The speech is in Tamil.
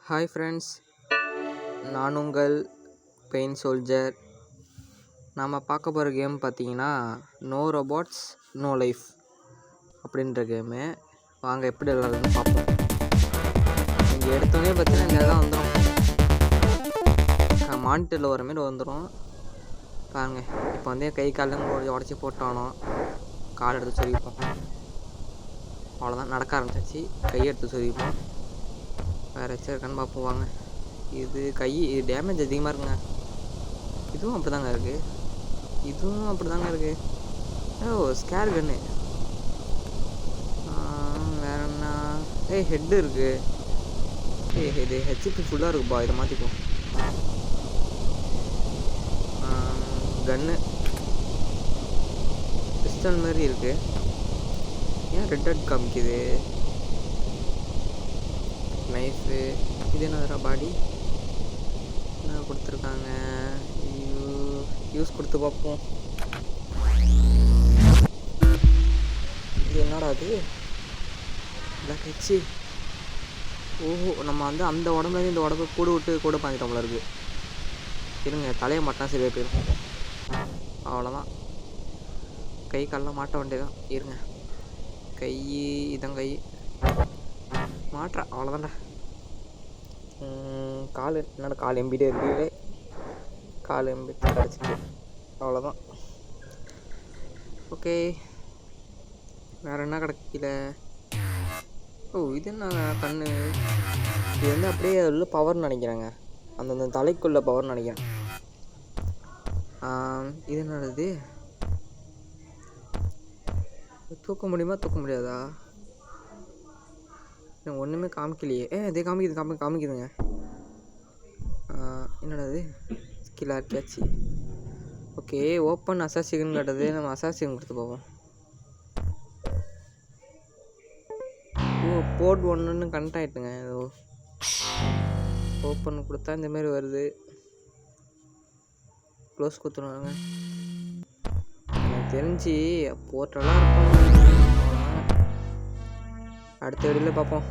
ஹாய் ஃப்ரெண்ட்ஸ், நான் உங்கள் பெயின் சோல்ஜர். நாம் பார்க்க போகிற கேம் பார்த்தீங்கன்னா நோ ரோபோட்ஸ் நோ லைஃப் அப்படின்ற கேமு. வாங்க எப்படி விளாட்றதுன்னு பார்ப்போம். இங்கே எடுத்தோடனே பார்த்தீங்கன்னா இந்த தான் வந்துடும், மானிட்டரில் வர மாரி வந்துடும் பாருங்க. இப்போ வந்து கை காலெலாம் உடச்சி போட்டானோ, கால் எடுத்து சொருகிப்போம். அவ்வளோதான், நடக்க ஆரம்பிச்சாச்சு. கையை எடுத்து சொருகிப்போம். வேறு எச்சா இருக்கான்னு பார்ப்போம் வாங்க. இது இது டேமேஜ் அதிகமாக இருக்குங்க. இதுவும் அப்படி தாங்க இருக்குது, இதுவும் அப்படி தாங்க இருக்குது. ஓ, ஸ்கேர் கன்னு. வேற என்ன? ஹெட்டு இருக்குது. இது ஹெச்பி ஃபுல்லாக இருக்குப்பா, இதை மாற்றிப்போம். கன்னு பிஸ்டல் மாதிரி இருக்குது. ஏன் ரெட் ஹெட் காமிக்குது? நைஃபு. இது என்ன பாடி என்ன கொடுத்துருக்காங்க? யூஸ் கொடுத்து பார்ப்போம். இது என்னடா அது? பிளாக் ஹெச்சு. ஓஹோ, நம்ம வந்து அந்த உடம்புலேருந்து இந்த உடம்பு கூட விட்டு கூட பாஞ்சிட்டோம்ல இருக்குது. இருங்க, தலையை மாட்டினா சரியாக போயிடும். அவ்வளோதான், கை காலெலாம் மாட்ட வேண்டியதான். இருங்க, கை இதான் கை மாட்டுறேன். அவ்வளோதான்டா. கால் என்னோட கால் எம்பிட்டே இருக்குது. கால் எம்பி கிடச்சிட்டு அவ்வளோதான். ஓகே, வேறு என்ன கிடைக்கல? ஓ, இது என்ன கண்ணு? இது வந்து அப்படியே உள்ள பவர்னு நினைக்கிறேங்க, அந்தந்த தலைக்குள்ள பவர்னு நினைக்கிறேன். இது என்னது? தூக்க முடியுமா தூக்க முடியாதா? ஒன்றுமே காமிக்கலையே. இதே காமிக்குதுங்க. என்னடாது? ஸ்கில் ஆர்கியாச்சு. ஓகே, ஓப்பன் அசாசிகன் கட்டுறது. நம்ம அசாசிகன் கொடுத்து போவோம். ஓ, போர்ட் ஒன்றுன்னு கனெக்ட் ஆகிட்டுங்க. ஏதோ ஓப்பன் கொடுத்தா இந்தமாரி வருது. க்ளோஸ் கொடுத்துருவாங்க. எனக்கு தெரிஞ்சு போர்ட்டெல்லாம் இருக்கும். அடுத்த வீடியோவில் பார்ப்போம்.